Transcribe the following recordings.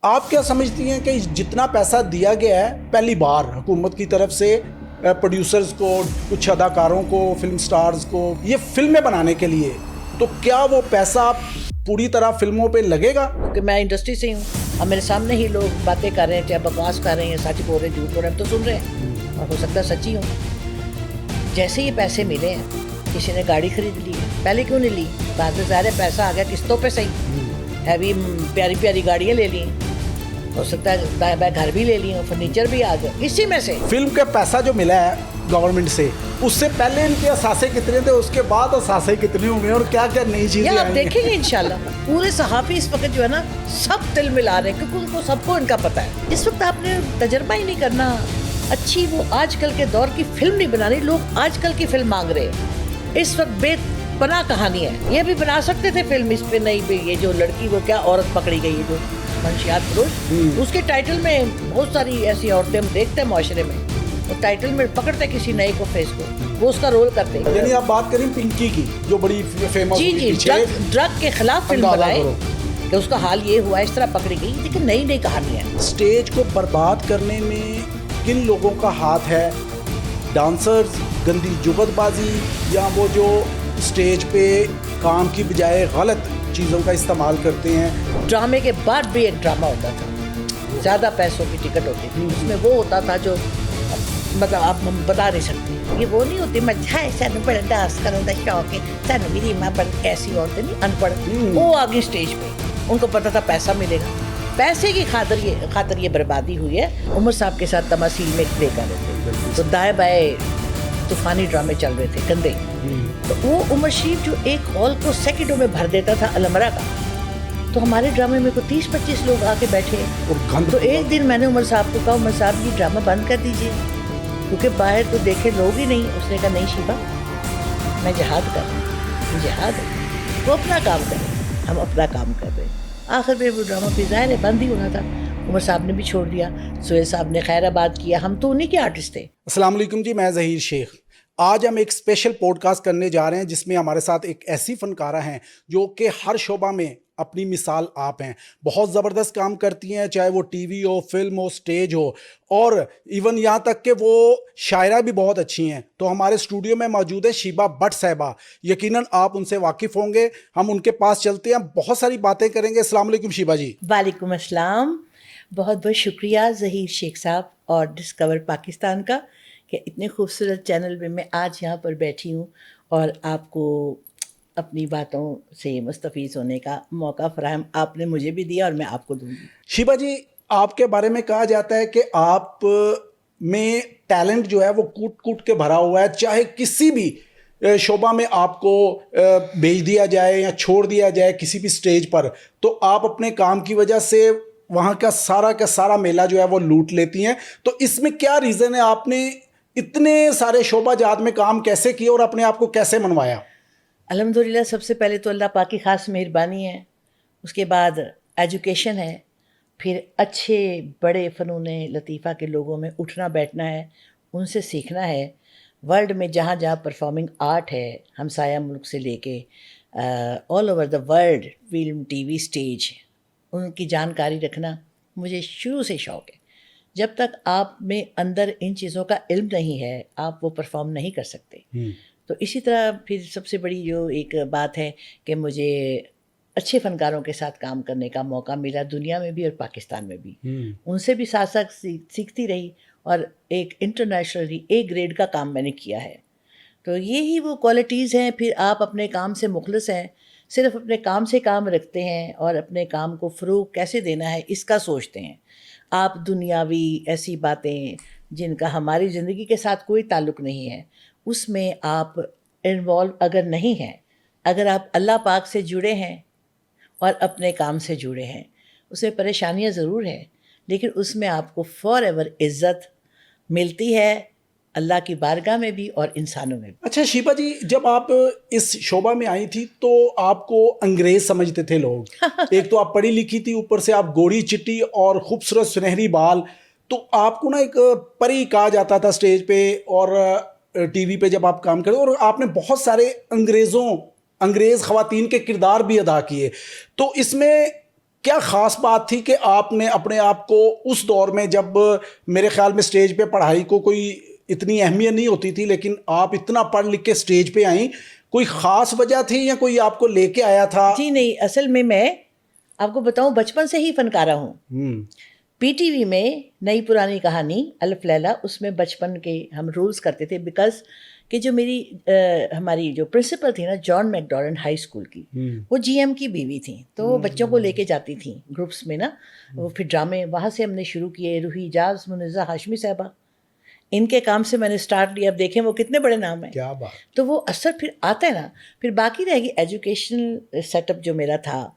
آپ کیا سمجھتی ہیں کہ جتنا پیسہ دیا گیا ہے پہلی بار حکومت کی طرف سے پروڈیوسرز کو, کچھ اداکاروں کو, فلم سٹارز کو یہ فلمیں بنانے کے لیے, تو کیا وہ پیسہ پوری طرح فلموں پہ لگے گا؟ کہ میں انڈسٹری سے ہی ہوں, اب میرے سامنے ہی لوگ باتیں کر رہے ہیں, چاہے بکواس کر رہے ہیں, سچ بول رہے ہیں, جھوٹ بول رہے ہیں, تو سن رہے ہیں اور ہو سکتا ہے سچی ہوں. جیسے یہ پیسے ملے ہیں, کسی نے گاڑی خرید لی, پہلے کیوں نہیں لی؟ بعد میں ظاہر پیسہ آ گیا قسطوں پہ صحیح, ہیوی پیاری پیاری گاڑیاں لے لی, ہو سکتا ہے دائیں بائیں گھر بھی لے لی ہوں, فرنیچر بھی آ گیا. اسی میں سے فلم کا پیسہ جو ملا ہے گورنمنٹ سے, اس سے پہلے ان کے اثاثے کتنے تھے, اس کے بعد اثاثے کتنے ہوں گے, اور کیا کیا نئی چیزیں یہ آئیں آپ گی؟ دیکھیں گے انشاءاللہ. پورے صحافی اس وقت جو ہے نا سب دل ملا رہے ہیں, کیونکہ ان کو سب کو ان کا پتہ ہے. اس وقت آپ نے تجربہ ہی نہیں کرنا, اچھی وہ آج کل کے دور کی فلم نہیں بنانی, لوگ آج کل کی فلم مانگ رہے ہیں. اس وقت بے پناہ کہانی ہے. یہ بھی بنا سکتے تھے فلم اس پہ, نہیں بھی یہ جو لڑکی وہ کیا عورت پکڑی گئی ہے جو منشیات فروش, اس کے ٹائٹل میں بہت ساری ایسی عورتیں ہم دیکھتے ہیں معاشرے میں, وہ ٹائٹل میں پکڑتے کسی نئے کو فیس کو, وہ اس کا رول کرتے ہیں. یعنی آپ بات کریں پنکی کی جو بڑی فیمس جی جی, ڈرگ کے خلاف فلم بنائے کہ اس کا حال یہ ہوا, اس طرح پکڑی گئی. لیکن نئی نئی کہانی ہے. اسٹیج کو برباد کرنے میں کن لوگوں کا ہاتھ ہے؟ ڈانسرز, گندی جگت بازی, یا وہ جو اسٹیج پہ کام کی بجائے غلط چیزوں کا استعمال کرتے ہیں؟ ڈرامے کے بعد بھی ایک ڈرامہ ہوتا تھا, زیادہ پیسوں کی ٹکٹ ہوتی تھی, اس میں وہ ہوتا تھا جو مطلب آپ بتا نہیں سکتے. یہ وہ نہیں ہوتی مجھے سانو بڑا ڈانس کرنے کا شوق ہے, سانو میری ماں بڑی ایسی عورتیں نہیں ان پڑھ, وہ آگے اسٹیج پہ ان کو پتا تھا پیسہ ملے گا, پیسے کی خاطر یہ بربادی ہوئی ہے. عمر صاحب کے ساتھ تماثیل میں پلے کر رہے تھے, تو دائیں بائیں طوفانی ڈرامے چل رہے تھے گندے, تو وہ عمر شریف جو ایک ہال کو سیکنڈوں میں بھر دیتا تھا المرا کا, تو ہمارے ڈرامے میں کوئی 30-25 لوگ آ کے بیٹھے. تو ایک دن میں نے عمر صاحب کو کہا, عمر صاحب یہ ڈرامہ بند کر دیجیے کیونکہ باہر تو دیکھے لوگ ہی نہیں. اس نے کہا نہیں شیبہ, میں جہاد کر رہا ہوں, جہاد ہے, وہ اپنا کام کریں, ہم اپنا کام کر رہے ہیں. آخر میں وہ ڈرامہ پھر ظاہر ہے بند ہی ہونا تھا. عمر صاحب نے بھی چھوڑ دیا, سہیل صاحب نے خیر آباد کیا, ہم تو انہیں کے آرٹسٹ تھے. السلام علیکم جی, میں ظہیر شیخ. آج ہم ایک اسپیشل پوڈ کاسٹ کرنے جا رہے ہیں جس میں ہمارے ساتھ ایک ایسی فنکارہ ہیں جو کہ ہر شعبہ میں اپنی مثال آپ ہیں. بہت زبردست کام کرتی ہیں, چاہے وہ ٹی وی ہو, فلم ہو, سٹیج ہو, اور ایون یہاں تک کہ وہ شاعرہ بھی بہت اچھی ہیں. تو ہمارے اسٹوڈیو میں موجود ہے شیبہ بٹ صاحبہ. یقیناً آپ ان سے واقف ہوں گے, ہم ان کے پاس چلتے ہیں, بہت ساری باتیں کریں گے. السلام علیکم شیبہ جی. وعلیکم السلام. بہت بہت شکریہ ظہیر شیخ صاحب اور ڈسکور پاکستان کا کہ اتنے خوبصورت چینل میں آج یہاں پر بیٹھی ہوں اور آپ کو اپنی باتوں سے مستفیض ہونے کا موقع فراہم آپ نے مجھے بھی دیا اور میں آپ کو دوں گی. شیبہ جی, آپ کے بارے میں کہا جاتا ہے کہ آپ میں ٹیلنٹ جو ہے وہ کوٹ کوٹ کے بھرا ہوا ہے. چاہے کسی بھی شعبہ میں آپ کو بھیج دیا جائے یا چھوڑ دیا جائے کسی بھی سٹیج پر, تو آپ اپنے کام کی وجہ سے وہاں کا سارا میلہ جو ہے وہ لوٹ لیتی ہیں. تو اس میں کیا ریزن ہے, آپ نے اتنے سارے شعبہ جات میں کام کیسے کیا اور اپنے آپ کو کیسے منوایا؟ الحمدللہ سب سے پہلے تو اللہ پاک کی خاص مہربانی ہے, اس کے بعد ایجوکیشن ہے, پھر اچھے بڑے فنون لطیفہ کے لوگوں میں اٹھنا بیٹھنا ہے, ان سے سیکھنا ہے. ورلڈ میں جہاں جہاں پرفارمنگ آرٹ ہے, ہمسایہ ملک سے لے کے all over the world, film, TV, stage, ان کی جانکاری رکھنا مجھے شروع سے شوق ہے. جب تک آپ میں اندر ان چیزوں کا علم نہیں ہے آپ وہ پرفارم نہیں کر سکتے. تو اسی طرح پھر سب سے بڑی جو ایک بات ہے کہ مجھے اچھے فنکاروں کے ساتھ کام کرنے کا موقع ملا, دنیا میں بھی اور پاکستان میں بھی. ان سے بھی ساتھ ساتھ سیکھتی رہی اور ایک انٹرنیشنلی اے گریڈ کا کام میں نے کیا ہے. تو یہی وہ کوالٹیز ہیں. پھر آپ اپنے کام سے مخلص ہیں, صرف اپنے کام سے کام رکھتے ہیں اور اپنے کام کو فروغ کیسے دینا ہے اس کا سوچتے ہیں. آپ دنیاوی ایسی باتیں جن کا ہماری زندگی کے ساتھ کوئی تعلق نہیں ہے, اس میں آپ انوالو اگر نہیں ہیں, اگر آپ اللہ پاک سے جڑے ہیں اور اپنے کام سے جڑے ہیں, اس میں پریشانیاں ضرور ہیں لیکن اس میں آپ کو فار ایور عزت ملتی ہے, اللہ کی بارگاہ میں بھی اور انسانوں میں بھی. اچھا شیبہ جی, جب آپ اس شعبہ میں آئی تھی تو آپ کو انگریز سمجھتے تھے لوگ. ایک تو آپ پڑھی لکھی تھی, اوپر سے آپ گوری چٹی اور خوبصورت سنہری بال, تو آپ کو نا ایک پری کہا جاتا تھا اسٹیج پہ اور ٹی وی پہ جب آپ کام کرتے, اور آپ نے بہت سارے انگریز خواتین کے کردار بھی ادا کیے. تو اس میں کیا خاص بات تھی کہ آپ نے اپنے آپ کو اس دور میں، جب میرے خیال میں اسٹیج پہ پڑھائی کو کوئی اتنی اہمیت نہیں ہوتی تھی، لیکن آپ اتنا پڑھ لکھ کے اسٹیج پہ آئیں، کوئی خاص وجہ تھی یا کوئی آپ کو لے کے آیا تھا؟ جی نہیں، اصل میں آپ کو بتاؤں بچپن سے ہی فنکارہ ہوں. پی ٹی وی میں نئی پرانی کہانی الف لیلا، اس میں بچپن کے ہم رولز کرتے تھے، بیکاز کہ جو میری ہماری جو پرنسپل تھی نا جان میک ڈورن ہائی اسکول کی، وہ جی ایم کی بیوی تھیں، تو وہ بچوں کو لے کے جاتی تھیں گروپس میں نا، وہ پھر ڈرامے وہاں سے ہم نے شروع کیے. روحی اجاز، منزہ ہاشمی صاحبہ، ان کے کام سے میں نے سٹارٹ لیا. اب دیکھیں وہ کتنے بڑے نام ہیں. کیا بات. تو وہ اثر پھر آتا ہے نا. پھر باقی رہے گی ایجوکیشنل سیٹ اپ جو میرا تھا،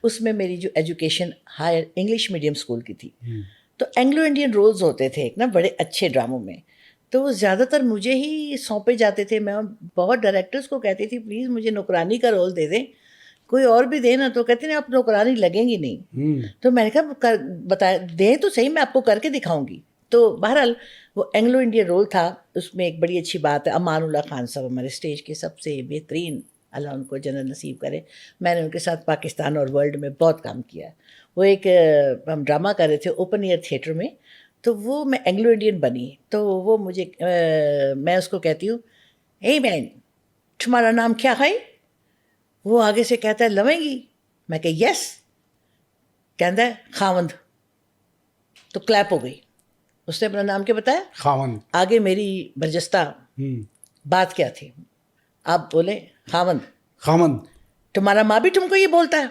اس میں میری جو education higher English medium school کی تھی، تو اینگلو انڈین رولز ہوتے تھے ایک نا بڑے اچھے ڈراموں میں، تو وہ زیادہ تر مجھے ہی سونپے جاتے تھے. میں بہت ڈائریکٹرز کو کہتی تھی پلیز مجھے نوکرانی کا رول دے دیں، کوئی اور بھی دے نا، تو کہتے ہیں آپ نوکرانی لگیں گی نہیں. تو میں نے کہا بتا دیں تو صحیح، میں آپ کو کر کے دکھاؤں گی. تو بہرحال وہ اینگلو انڈین رول تھا. اس میں ایک بڑی اچھی بات ہے، امان اللہ خان صاحب ہمارے اسٹیج کے سب سے بہترین، اللہ ان کو جنت نصیب کرے. میں نے ان کے ساتھ پاکستان اور ورلڈ میں بہت کام کیا. وہ ایک ہم ڈرامہ کر رہے تھے اوپن ایئر تھیٹر میں، تو وہ میں اینگلو انڈین بنی. تو وہ مجھے میں اس کو کہتی ہوں اے مین تمہارا نام کیا ہے؟ وہ آگے سے کہتا ہے لوینگی. میں کہ یس. کہتا ہے خاوند. تو کلیپ ہو گئی. اس نے اپنا نام کیا بتایا؟ خاوند. آگے میری برجستہ بات کیا تھی؟ آپ بولے خاوند. خاوند. تمہارا ماں بھی تم کو یہ بولتا ہے؟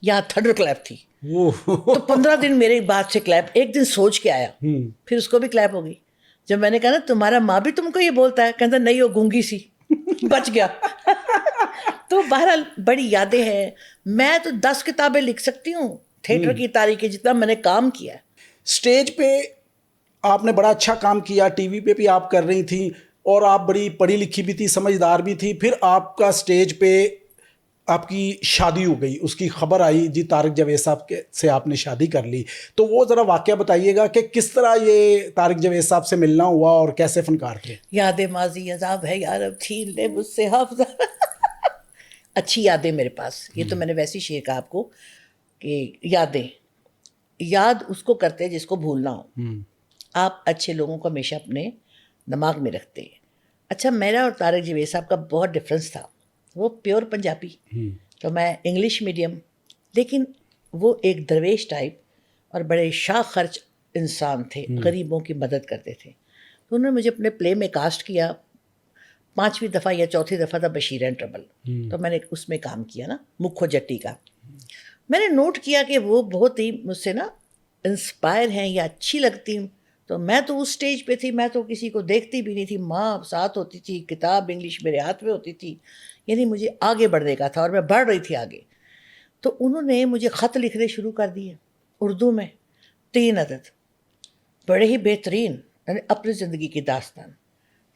یہاں تھنڈر کلیپ تھی. تو 15 دن میرے بعد سے کلیپ. ایک دن سوچ کے آیا، پھر اس کو بھی کلیپ ہو گئی. جب میں نے کہا نا تمہارا ماں بھی تم کو یہ بولتا ہے، کہتا نہیں وہ گونگی سی. بچ گیا. تو بہرحال بڑی یادیں ہیں. میں تو 10 کتابیں لکھ سکتی ہوں تھیٹر کی تاریخ کی، جتنا میں نے کام کیا. اسٹیج پہ آپ نے بڑا اچھا کام کیا، ٹی وی پہ بھی آپ کر رہی تھیں، اور آپ بڑی پڑھی لکھی بھی تھی، سمجھدار بھی تھی. پھر آپ کا اسٹیج پہ آپ کی شادی ہو گئی، اس کی خبر آئی جی طارق جاوید صاحب سے آپ نے شادی کر لی. تو وہ ذرا واقعہ بتائیے گا کہ کس طرح یہ طارق جاوید صاحب سے ملنا ہوا اور کیسے فنکار تھے؟ یاد ماضی عذاب ہے یارب چھین لے مجھ سے حافظہ. اچھی یادیں میرے پاس. یہ تو میں نے ویسے ہی شعر کہا آپ کو کہ یادیں، یاد اس کو کرتے جس کو بھولنا ہو. آپ اچھے لوگوں کو ہمیشہ اپنے دماغ میں رکھتے ہیں. اچھا میرا اور طارق جاوید صاحب کا بہت ڈفرینس تھا. وہ پیور پنجابی، تو میں انگلش میڈیم، لیکن وہ ایک درویش ٹائپ اور بڑے شاخ خرچ انسان تھے، غریبوں کی مدد کرتے تھے. تو انہوں نے مجھے اپنے پلے میں کاسٹ کیا. 5ویں دفعہ یا 4تھی دفعہ تھا بشیر اینڈ ٹربل. تو میں نے اس میں کام کیا نا مکھو جٹی کا. میں نے نوٹ کیا کہ وہ بہت ہی مجھ سے نا انسپائر ہیں یا اچھی لگتی ہوں. تو میں تو اس سٹیج پہ تھی، میں تو کسی کو دیکھتی بھی نہیں تھی. ماں ساتھ ہوتی تھی، کتاب انگلش میرے ہاتھ میں ہوتی تھی، یعنی مجھے آگے بڑھنے کا تھا اور میں بڑھ رہی تھی آگے. تو انہوں نے مجھے خط لکھنے شروع کر دیے اردو میں، 3 عدد، بڑے ہی بہترین، یعنی اپنی زندگی کی داستان.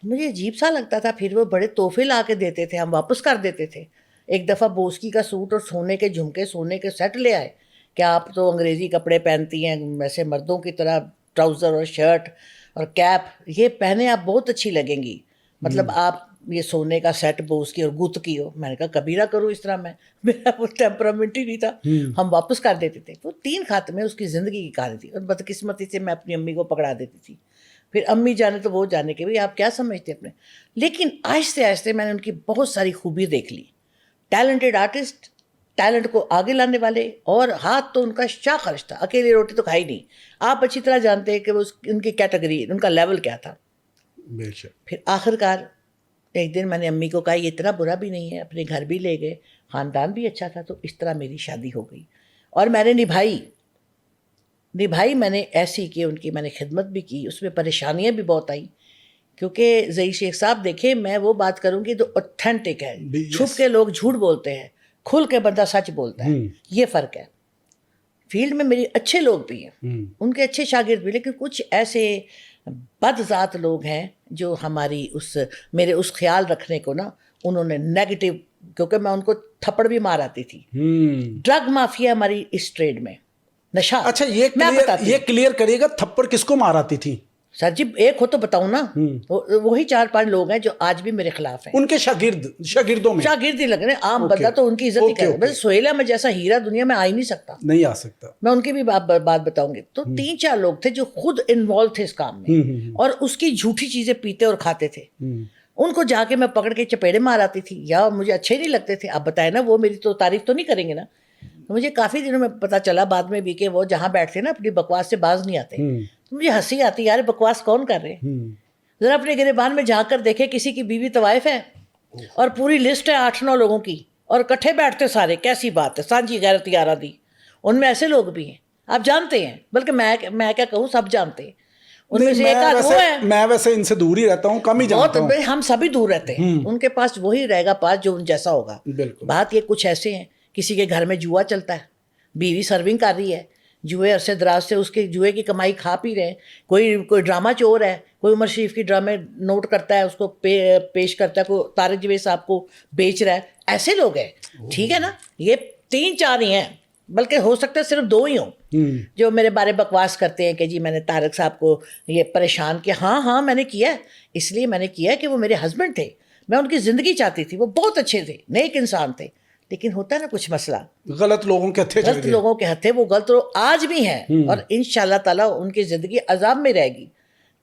مجھے عجیب سا لگتا تھا. پھر وہ بڑے تحفے لا کے دیتے تھے، ہم واپس کر دیتے تھے. ایک دفعہ بوسکی کا سوٹ اور سونے کے جھمکے، سونے کے سیٹ لے آئے کہ آپ تو انگریزی کپڑے پہنتی ہیں ویسے مردوں کی طرح، ٹراؤزر اور شرٹ اور کیپ یہ پہنے آپ بہت اچھی لگیں گی، مطلب آپ یہ سونے کا سیٹ بوس کی اور گت کی ہو. میں نے کہا کبھی نہ کروں اس طرح، میرا وہ ٹیمپرامنٹ ہی نہیں تھا. ہم واپس کر دیتے تھے. تو 3 خط میں اس کی زندگی کی کہانی تھی. اور بدقسمتی سے میں اپنی امی کو پکڑا دیتی تھی. پھر امی جانے تو وہ جانے کہ بھائی آپ کیا سمجھتے اپنے. لیکن آہستہ آہستہ میں نے ان کی بہت ساری خوبی دیکھ لی. ٹیلنٹڈ آرٹسٹ، ٹیلنٹ کو آگے لانے والے، اور ہاتھ تو ان کا شاہ خرچ تھا. اکیلی روٹی تو کھائی نہیں. آپ اچھی طرح جانتے ہیں کہ وہ ان کی کیٹیگری، ان کا لیول کیا تھا. بے شک. پھر آخر کار ایک دن میں نے امی کو کہا یہ اتنا برا بھی نہیں ہے، اپنے گھر بھی لے گئے، خاندان بھی اچھا تھا. تو اس طرح میری شادی ہو گئی اور میں نے نبھائی میں نے ایسی کہ ان کی میں نے خدمت بھی کی. اس میں پریشانیاں بھی بہت آئیں کیونکہ ظہیر شیخ صاحب دیکھیں میں وہ بات کروں گی تو اوتھینٹک ہے. چھپ کے لوگ جھوٹ بولتے ہیں، کھل کے بندہ سچ بولتا ہے. یہ فرق ہے. فیلڈ میں میری اچھے لوگ بھی ہیں، ان کے اچھے شاگرد بھی، لیکن کچھ ایسے بد ذات لوگ ہیں جو ہماری میرے اس خیال رکھنے کو نا انہوں نے نیگیٹو، کیونکہ میں ان کو تھپڑ بھی مار آتی تھی. ڈرگ مافیا ہماری اس ٹریڈ میں، نشہ. اچھا یہ کلیئر کریے گا، تھپڑ کس کو مار آتی تھی؟ سر جی ایک ہو تو بتاؤں نا, وہی 4-5 لوگ ہیں جو آج بھی میرے خلاف ہیں. ان کے شاگردوں میں شاگرد ہی لگ رہے ہیں, عام بندہ تو ان کی عزت ہی کر رہا ہے. بس سہیل احمد جیسا ہیرا دنیا میں آ ہی نہیں سکتا, نہیں آ سکتا. میں ان کی بھی بات بتاؤں گی. تو 3-4 لوگ تھے جو خود انوالو تھے اس کام میں, اور اس کی جھوٹی چیزیں پیتے اور کھاتے تھے. ان کو جا کے میں پکڑ کے چپیڑے مار آتی تھی, یا مجھے اچھے نہیں لگتے تھے. آپ بتائیں نا, وہ میری تو تعریف تو نہیں کریں گے نا. تو مجھے کافی دنوں میں پتا چلا بعد میں بھی کہ وہ جہاں بیٹھتے نا اپنی بکواس سے باز نہیں آتے. تو مجھے ہنسی آتی, یار بکواس کون کر رہے ہیں. ذرا اپنے گریبان میں جا کر دیکھے, کسی کی بیوی طوائف ہے اور پوری لسٹ ہے 8-9 لوگوں کی, اور کٹھے بیٹھتے سارے, کیسی بات ہے. سانجی غیرت یارہ دی, ان میں ایسے لوگ بھی ہیں, آپ جانتے ہیں. بلکہ میں کیا کہوں, سب جانتے ہیں. ان میں سے ایک آدھ وہ ہے, میں ویسے ان سے دور ہی رہتا ہوں, کم ہی جانتا ہوں. ہم سبھی دور رہتے ہیں. ان کے پاس وہی رہے گا پاس جو ان جیسا ہوگا. بات یہ کچھ ایسے ہیں, کسی کے گھر میں جوا چلتا ہے, بیوی سرونگ کر رہی ہے, جوئے عرصے دراز سے اس کے جوئے کی کمائی کھا پی رہے ہیں. کوئی ڈرامہ چور ہے, کوئی عمر شریف کی ڈرامے نوٹ کرتا ہے, اس کو پیش کرتا ہے, کوئی طارق جوید صاحب کو بیچ رہا ہے. ایسے لوگ ہیں, ٹھیک ہے نا. یہ 3-4 ہی ہیں, بلکہ ہو سکتا ہے صرف 2 ہی ہوں جو میرے بارے بکواس کرتے ہیں کہ جی میں نے طارق صاحب کو یہ پریشان کیا. ہاں میں نے کیا ہے, اس لیے میں نے کیا ہے کہ وہ میرے ہسبینڈ تھے, میں ان کی زندگی چاہتی تھی. وہ بہت اچھے تھے, نیک انسان تھے, لیکن ہوتا ہے نا کچھ مسئلہ, غلط لوگوں کے ہتھے, غلط لوگوں کے ہتھے. وہ غلط آج بھی ہیں, اور انشاءاللہ تعالیٰ ان کی زندگی عذاب میں رہے گی.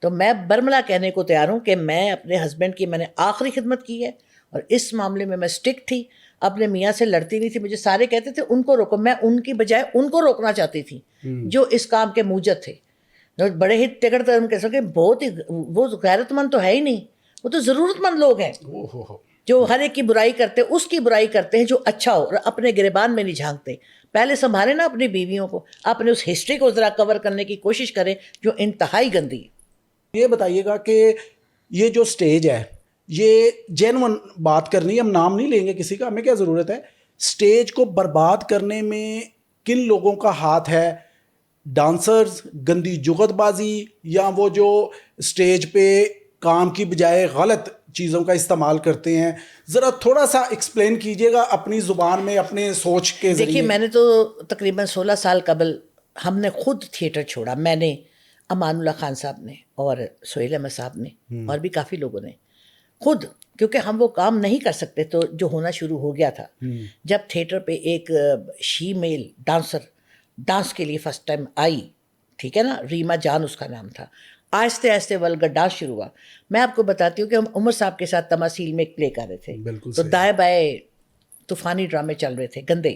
تو میں برملا کہنے کو تیار ہوں کہ میں اپنے ہسبینڈ کی میں نے آخری خدمت کی ہے, اور اس معاملے میں اسٹک تھی. اپنے میاں سے لڑتی نہیں تھی. مجھے سارے کہتے تھے ان کو روکو, میں ان کی بجائے ان کو روکنا چاہتی تھی جو اس کام کے موجد تھے. بڑے ہی ٹکڑ کہہ سکے, بہت ہی وہ غیرت مند تو ہے ہی نہیں, وہ تو ضرورت مند لوگ ہیں جو ہر ایک کی برائی کرتے, اس کی برائی کرتے ہیں جو اچھا ہو, اور اپنے گریبان میں نہیں جھانکتے. پہلے سنبھالے نا اپنی بیویوں کو, اپنے اس ہسٹری کو ذرا کور کرنے کی کوشش کریں جو انتہائی گندی ہے. یہ بتائیے گا کہ یہ جو سٹیج ہے, یہ جینون بات کرنی ہے, ہم نام نہیں لیں گے کسی کا, ہمیں کیا ضرورت ہے. سٹیج کو برباد کرنے میں کن لوگوں کا ہاتھ ہے؟ ڈانسرز, گندی جغت بازی, یا وہ جو سٹیج پہ کام کی بجائے غلط چیزوں کا استعمال کرتے ہیں؟ ذرا تھوڑا سا ایکسپلین کیجئے گا اپنی زبان میں, اپنے سوچ کے ذریعے. دیکھیے, میں نے تو تقریباً 16 سال قبل ہم نے خود تھیٹر چھوڑا. میں نے, امان اللہ خان صاحب نے, اور سہیل احمد صاحب نے, اور بھی کافی لوگوں نے خود, کیونکہ ہم وہ کام نہیں کر سکتے تو جو ہونا شروع ہو گیا تھا. جب تھیٹر پہ ایک شی میل ڈانسر ڈانس کے لیے فرسٹ ٹائم آئی, ٹھیک ہے نا, ریما جان اس کا نام تھا, آہستہ آہستہ ولگر ڈانس شروع ہوا. میں آپ کو بتاتی ہوں کہ ہم عمر صاحب کے ساتھ تماثیل میں ایک پلے کر رہے تھے, تو دائیں بائیں طوفانی ڈرامے چل رہے تھے گندے.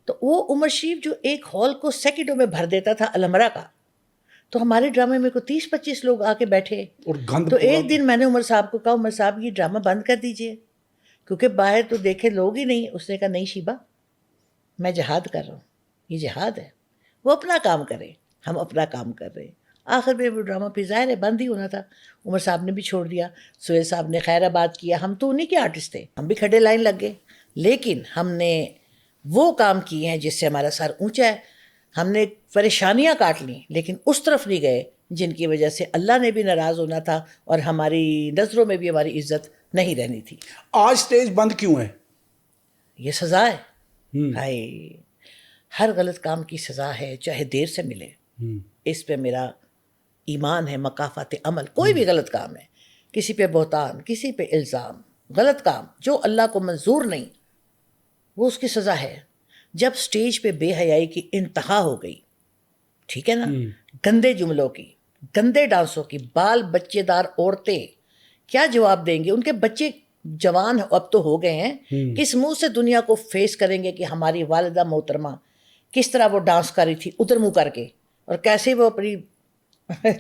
تو وہ عمر شریف جو ایک ہال کو سیکنڈوں میں بھر دیتا تھا المرا کا, تو ہمارے ڈرامے میں کوئی 30-25 لوگ آ کے بیٹھے. تو ایک دن میں نے عمر صاحب کو کہا, عمر صاحب یہ ڈرامہ بند کر دیجئے, کیونکہ باہر تو دیکھے لوگ ہی نہیں. اس نے کہا, نہیں شیبہ, میں جہاد کر رہا ہوں, یہ جہاد ہے, وہ اپنا کام کرے, ہم اپنا کام کر رہے ہیں. آخر میں وہ ڈرامہ پھر ظاہر ہے بند ہی ہونا تھا. عمر صاحب نے بھی چھوڑ دیا, سہیل صاحب نے خیر آباد کیا. ہم تو انہیں کے آرٹسٹ تھے, ہم بھی کھڑے لائن لگ گئے, لیکن ہم نے وہ کام کیے ہیں جس سے ہمارا سر اونچا ہے. ہم نے پریشانیاں کاٹ لیں, لیکن اس طرف نہیں گئے جن کی وجہ سے اللہ نے بھی ناراض ہونا تھا, اور ہماری نظروں میں بھی ہماری عزت نہیں رہنی تھی. آج سٹیج بند کیوں ہے؟ یہ سزا ہے. ہائے, ہر غلط کام کی سزا ہے, چاہے دیر سے ملے. اس پہ میرا ایمان ہے, مکافات عمل. کوئی بھی غلط کام ہے, کسی پہ بہتان, کسی پہ الزام, غلط کام جو اللہ کو منظور نہیں, وہ اس کی سزا ہے. جب سٹیج پہ بے حیائی کی انتہا ہو گئی, ٹھیک ہے نا, گندے جملوں کی, گندے ڈانسوں کی, بال بچے دار عورتیں کیا جواب دیں گے؟ ان کے بچے جوان اب تو ہو گئے ہیں, کس منہ سے دنیا کو فیس کریں گے کہ ہماری والدہ محترمہ کس طرح وہ ڈانس کر رہی تھی ادھر منہ کر کے, اور کیسے وہ اپنی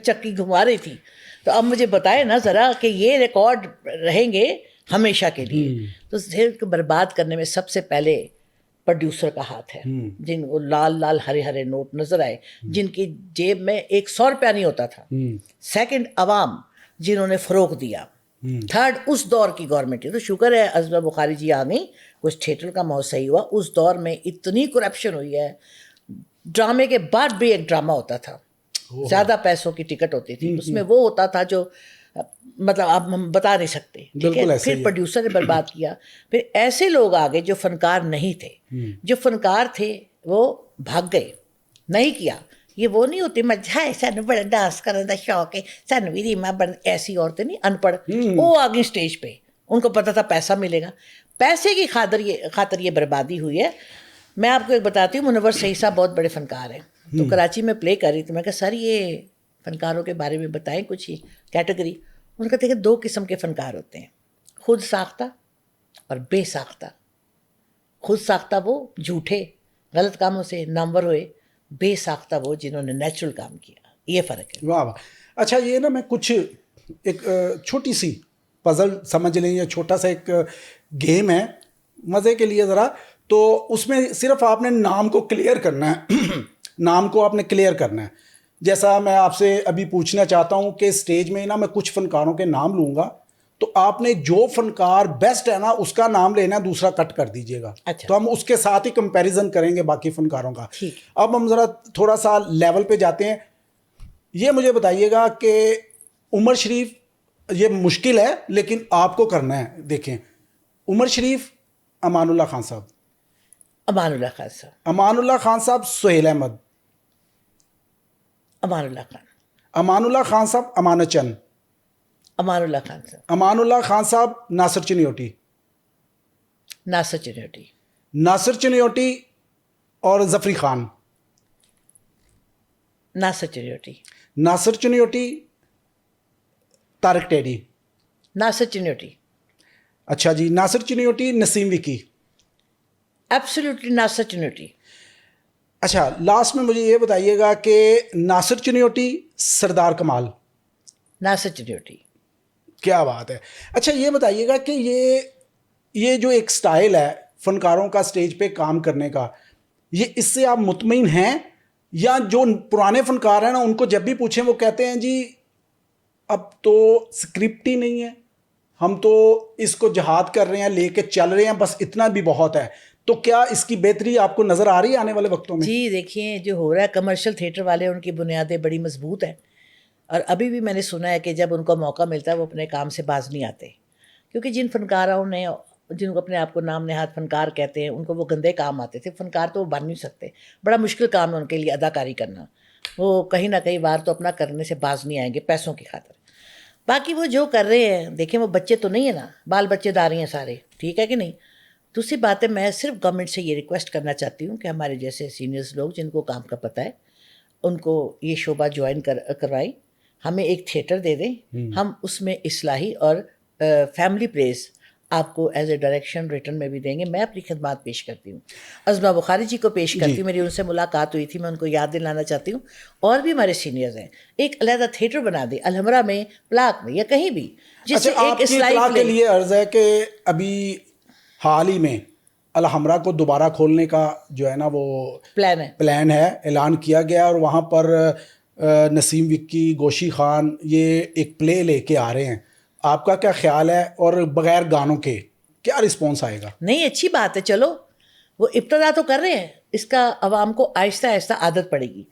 چکی گھما رہی تھی. تو اب مجھے بتائے نا ذرا کہ یہ ریکارڈ رہیں گے ہمیشہ کے لیے. تو صرف کو برباد کرنے میں سب سے پہلے پروڈیوسر کا ہاتھ ہے, جن کو لال لال ہرے ہرے نوٹ نظر آئے, جن کی جیب میں 100 روپیہ نہیں ہوتا تھا. سیکنڈ, عوام جنہوں نے فروغ دیا. تھرڈ, اس دور کی گورنمنٹ. تو شکر ہے عزمہ بخاری جی آ گئی, کچھ تھیٹر کا ماحول صحیح ہوا. اس دور میں اتنی کرپشن ہوئی ہے, ڈرامے کے بعد بھی ایک ڈرامہ ہوتا تھا, زیادہ پیسوں کی ٹکٹ ہوتی تھی, اس میں وہ ہوتا تھا جو مطلب آپ ہم بتا نہیں سکتے, ٹھیک ہے. پھر پروڈیوسر نے برباد کیا. پھر ایسے لوگ آگے جو فنکار نہیں تھے, جو فنکار تھے وہ بھاگ گئے, نہیں کیا. یہ وہ نہیں ہوتی مجھا ہے سانو بڑا ڈانس کرنے کا شوق ہے سانو بھی ریما بن, ایسی عورتیں نہیں ان پڑھ وہ آ گئی اسٹیج پہ, ان کو پتا تھا پیسہ ملے گا, پیسے کی خاطر یہ بربادی ہوئی ہے. میں آپ کو ایک بتاتی ہوں, منور سعید صاحب بہت بڑے فنکار ہیں, تو کراچی میں پلے کر رہی تھی, میں کہا سر یہ فنکاروں کے بارے میں بتائیں کچھ ہی کیٹیگری. انہوں نے کہتے ہیں کہ 2 قسم کے فنکار ہوتے ہیں, خود ساختہ اور بے ساختہ. خود ساختہ وہ جھوٹے غلط کاموں سے نامور ہوئے, بے ساختہ وہ جنہوں نے نیچرل کام کیا, یہ فرق ہے. واہ واہ. اچھا یہ نا میں کچھ ایک چھوٹی سی پزل سمجھ لیں یا چھوٹا سا ایک گیم ہے مزے کے لیے ذرا, تو اس میں صرف آپ نے نام کو کلیئر کرنا ہے نام کو آپ نے کلیئر کرنا ہے. جیسا میں آپ سے ابھی پوچھنا چاہتا ہوں کہ اسٹیج میں نا میں کچھ فنکاروں کے نام لوں گا, تو آپ نے جو فنکار بیسٹ ہے نا اس کا نام لینا, دوسرا کٹ کر دیجیے گا. اچھا. تو ہم اس کے ساتھ ہی کمپیریزن کریں گے باقی فنکاروں کا. ٹھیک. اب ہم ذرا تھوڑا سا لیول پہ جاتے ہیں. یہ مجھے بتائیے گا کہ عمر شریف, یہ مشکل ہے لیکن آپ کو کرنا ہے. دیکھیں, عمر شریف, امان اللہ خان صاحب. امان اللہ خان صاحب. امان اللہ خان صاحب سہیل احمد. امان اللہ خان. امان اللہ خان صاحب امانت چند. امان اللہ خان صاحب. امان اللہ خان صاحب ناصر چنیوٹی. ناصر چنیوٹی. ناصر چنیوٹی اور ظفری خان. ناصر چنیوٹی. ناصر چنیوٹی طارق ٹیڈی. ناصر چنیوٹی. اچھا جی, ناصر چنیوٹی نسیم وکی. ایبسلیوٹلی ناصر چنیوٹی. اچھا لاسٹ میں مجھے یہ بتائیے گا کہ ناصر چنیوٹی سردار کمال. ناصر چنیوٹی. کیا بات ہے. اچھا یہ بتائیے گا کہ یہ جو ایک سٹائل ہے فنکاروں کا اسٹیج پہ کام کرنے کا, یہ اس سے آپ مطمئن ہیں, یا جو پرانے فنکار ہیں نا ان کو جب بھی پوچھیں وہ کہتے ہیں جی اب تو اسکرپٹ ہی نہیں ہے, ہم تو اس کو جہاد کر رہے ہیں, لے کے چل رہے ہیں, بس اتنا بھی بہت ہے. تو کیا اس کی بہتری آپ کو نظر آ رہی ہے آنے والے وقتوں میں؟ جی دیکھیے جو ہو رہا ہے, کمرشل تھیٹر والے ان کی بنیادیں بڑی مضبوط ہیں, اور ابھی بھی میں نے سنا ہے کہ جب ان کو موقع ملتا ہے وہ اپنے کام سے باز نہیں آتے, کیونکہ جن فنکاروں نے, جن کو اپنے آپ کو نام نہاد فنکار کہتے ہیں, ان کو وہ گندے کام آتے تھے. فنکار تو وہ بن نہیں سکتے, بڑا مشکل کام ہے ان کے لیے اداکاری کرنا. وہ کہیں نہ کہیں بار تو اپنا کرنے سے باز نہیں آئیں گے پیسوں کی خاطر. باقی وہ جو کر رہے ہیں, دیکھیں وہ بچے تو نہیں ہیں نا, بال بچے داری ہیں سارے, ٹھیک ہے کہ نہیں. دوسری بات ہے, میں صرف گورنمنٹ سے یہ ریکویسٹ کرنا چاہتی ہوں کہ ہمارے جیسے سینئرز لوگ جن کو کام کا پتہ ہے ان کو یہ شعبہ جوائن کروائیں, ہمیں ایک تھیٹر دے دیں, ہم اس میں اصلاحی اور فیملی پلیز آپ کو ایز اے ڈائریکشن ریٹرن میں بھی دیں گے. میں اپنی خدمات پیش کرتی ہوں, عظمہ بخاری جی کو پیش کرتی ہوں, میری ان سے ملاقات ہوئی تھی, میں ان کو یاد دلانا چاہتی ہوں. اور بھی ہمارے سینئرز ہیں, ایک علیحدہ تھیٹر بنا دیں الحمرہ میں, پلاک میں, یا کہیں بھی, جس سے ایک اصلاحی کے لیے عرض ہے کہ ابھی حال ہی میں الحمرہ کو دوبارہ کھولنے کا جو ہے نا وہ پلان ہے, اعلان کیا گیا, اور وہاں پر نسیم وکی, گوشی خان یہ ایک پلے لے کے آ رہے ہیں. آپ کا کیا خیال ہے, اور بغیر گانوں کے کیا رسپانس آئے گا؟ نہیں اچھی بات ہے, چلو وہ ابتدا تو کر رہے ہیں, اس کا عوام کو آہستہ آہستہ عادت پڑے گی.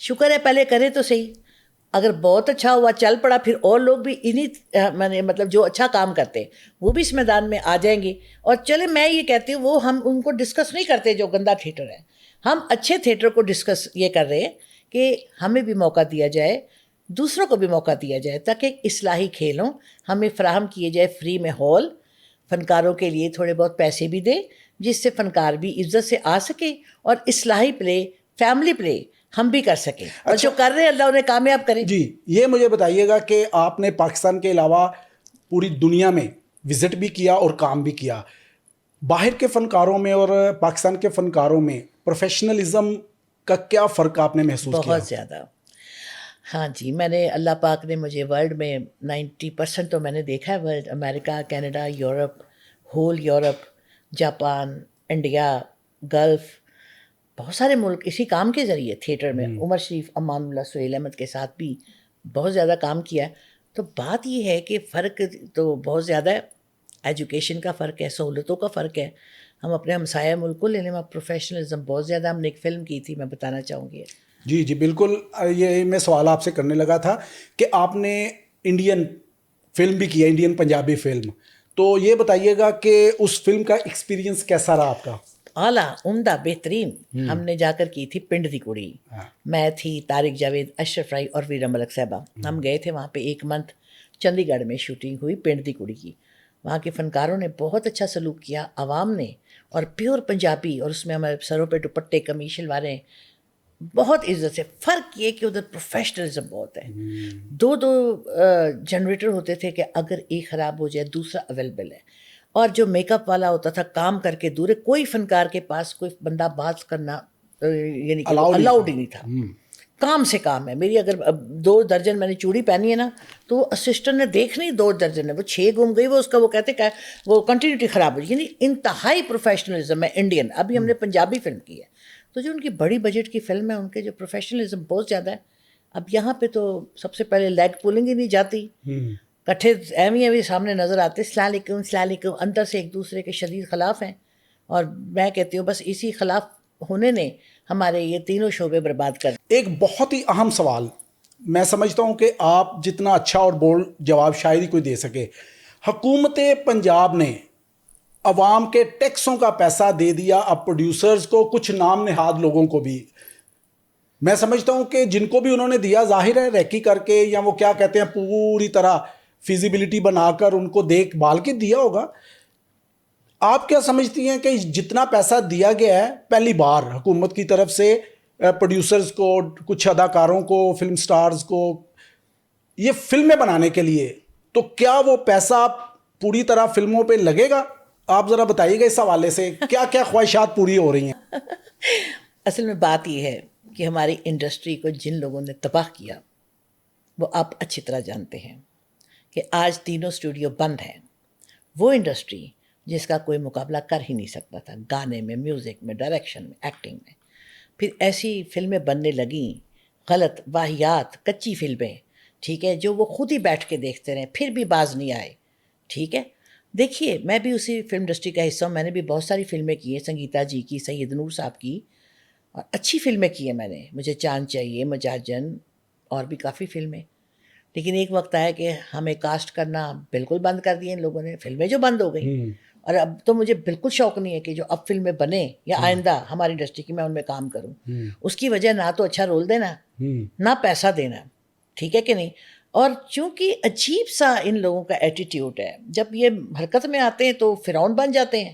شکر ہے پہلے کرے تو صحیح, اگر بہت اچھا ہوا چل پڑا پھر اور لوگ بھی انہیں مطلب جو اچھا کام کرتے ہیں وہ بھی اس میدان میں آ جائیں گے. اور چلے میں یہ کہتی ہوں وہ ہم ان کو ڈسکس نہیں کرتے جو گندا تھیٹر ہے, ہم اچھے تھیٹر کو ڈسکس یہ کر رہے ہیں کہ ہمیں بھی موقع دیا جائے, دوسروں کو بھی موقع دیا جائے, تاکہ اصلاحی کھیلوں ہمیں فراہم کیے جائے فری میں ہال, فنکاروں کے لیے تھوڑے بہت پیسے بھی دیں جس سے فنکار بھی عزت سے آ سکے, اور اصلاحی پلے, فیملی پلے ہم بھی کر سکیں, اور جو کر رہے ہیں اللہ انہیں کامیاب کرے. جی یہ مجھے بتائیے گا کہ آپ نے پاکستان کے علاوہ پوری دنیا میں وزٹ بھی کیا اور کام بھی کیا, باہر کے فنکاروں میں اور پاکستان کے فنکاروں میں پروفیشنلزم کا کیا فرق آپ نے محسوس کیا؟ بہت زیادہ. ہاں جی, میں نے, اللہ پاک نے مجھے ورلڈ میں 90% تو میں نے دیکھا ہے, ورلڈ, امریکہ, Canada, Europe, whole Europe, Japan, India, Gulf, بہت سارے ملک اسی کام کے ذریعے تھیٹر میں. عمر شریف, امان اللہ, سہیل احمد کے ساتھ بھی بہت زیادہ کام کیا ہے. تو بات یہ ہے کہ فرق تو بہت زیادہ ہے, ایجوکیشن کا فرق ہے, سہولتوں کا فرق ہے. ہم اپنے ہمسایہ ملک کو لینے میں پروفیشنلزم بہت زیادہ, ہم نے ایک فلم کی تھی, میں بتانا چاہوں گی. جی جی بالکل, یہ میں سوال آپ سے کرنے لگا تھا کہ آپ نے انڈین فلم بھی کیا, انڈین پنجابی فلم, تو یہ بتائیے گا کہ اس فلم کا ایکسپیرینس کیسا رہا آپ کا؟ اعلیٰ عمدہ بہترین ہم نے جا کر کی تھی پنڈ دی کڑی. میں تھی، طارق جاوید، اشرف رائی اور ویرا ملک صاحبہ. ہم گئے تھے وہاں پہ 1 منتھ چندی گڑھ میں شوٹنگ ہوئی پنڈ دی کڑی کی. وہاں کے فنکاروں نے بہت اچھا سلوک کیا، عوام نے، اور پیور پنجابی، اور اس میں ہمارے سروں پہ دوپٹے کمیشل والے بہت عزت سے. فرق یہ کہ ادھر پروفیشنلزم بہت ہے. 2 جنریٹر ہوتے تھے کہ اگر ایک خراب ہو جائے دوسرا اویلیبل ہے. اور جو میک اپ والا ہوتا تھا کام کر کے دور ہے، کوئی فنکار کے پاس کوئی بندہ بات کرنا یعنی کہ الاؤڈ ہی نہیں تھا. کام سے کام ہے. میری اگر 2 درجن میں نے چوڑی پہنی ہے نا تو وہ اسسٹنٹ نے دیکھ نہیں 2 درجن ہے، وہ 6 گم گئی، وہ اس کا وہ کہتے کہ وہ کنٹینیوٹی خراب ہو. یعنی انتہائی پروفیشنلزم ہے انڈین. ابھی ہم نے پنجابی فلم کی ہے تو جو ان کی بڑی بجٹ کی فلم ہے ان کے جو پروفیشنلزم بہت زیادہ ہے. اب یہاں پہ تو سب سے پہلے لیگ پولنگ ہی نہیں جاتی، کٹھے ایویں سامنے نظر آتے، السلام علیکم السلام علیکم، اندر سے ایک دوسرے کے شدید خلاف ہیں. اور میں کہتی ہوں بس اسی خلاف ہونے نے ہمارے یہ تینوں شعبے برباد کر. ایک بہت ہی اہم سوال میں سمجھتا ہوں کہ آپ جتنا اچھا اور بولڈ جواب شاید ہی کوئی دے سکے. حکومت پنجاب نے عوام کے ٹیکسوں کا پیسہ دے دیا اب پروڈیوسرز کو، کچھ نام نہاد لوگوں کو بھی. میں سمجھتا ہوں کہ جن کو بھی انہوں نے دیا ظاہر ہے ریکی کر کے یا وہ کیا کہتے ہیں پوری طرح فیزیبلٹی بنا کر ان کو دیکھ بھال کے دیا ہوگا. آپ کیا سمجھتی ہیں کہ جتنا پیسہ دیا گیا ہے پہلی بار حکومت کی طرف سے پروڈیوسرز کو، کچھ اداکاروں کو، فلم سٹارز کو یہ فلمیں بنانے کے لیے، تو کیا وہ پیسہ پوری طرح فلموں پہ لگے گا؟ آپ ذرا بتائیے گا اس حوالے سے کیا کیا خواہشات پوری ہو رہی ہیں. اصل میں بات یہ ہے کہ ہماری انڈسٹری کو جن لوگوں نے تباہ کیا وہ آپ اچھی طرح جانتے ہیں کہ آج تینوں اسٹوڈیو بند ہیں. وہ انڈسٹری جس کا کوئی مقابلہ کر ہی نہیں سکتا تھا، گانے میں، میوزک میں، ڈائریکشن میں، ایکٹنگ میں. پھر ایسی فلمیں بننے لگیں، غلط، واہیات، کچی فلمیں، ٹھیک ہے، جو وہ خود ہی بیٹھ کے دیکھتے رہیں پھر بھی باز نہیں آئے. ٹھیک ہے، دیکھیے میں بھی اسی فلم انڈسٹری کا حصہ ہوں. میں نے بھی بہت ساری فلمیں کی ہیں، سنگیتا جی کی، سید نور صاحب کی، اور اچھی فلمیں کی ہیں میں نے. مجھے چاند چاہیے، مجاجن، اور بھی کافی فلمیں. لیکن ایک وقت آیا کہ ہمیں کاسٹ کرنا بالکل بند کر دیے ان لوگوں نے، فلمیں جو بند ہو گئیں. اور اب تو مجھے بالکل شوق نہیں ہے کہ جو اب فلمیں بنے یا آئندہ ہماری انڈسٹری کی میں ان میں کام کروں. اس کی وجہ نہ تو اچھا رول دینا، نہ پیسہ دینا. ٹھیک ہے کہ نہیں؟ اور چونکہ عجیب سا ان لوگوں کا ایٹیٹیوڈ ہے، جب یہ حرکت میں آتے ہیں تو فرعون بن جاتے ہیں،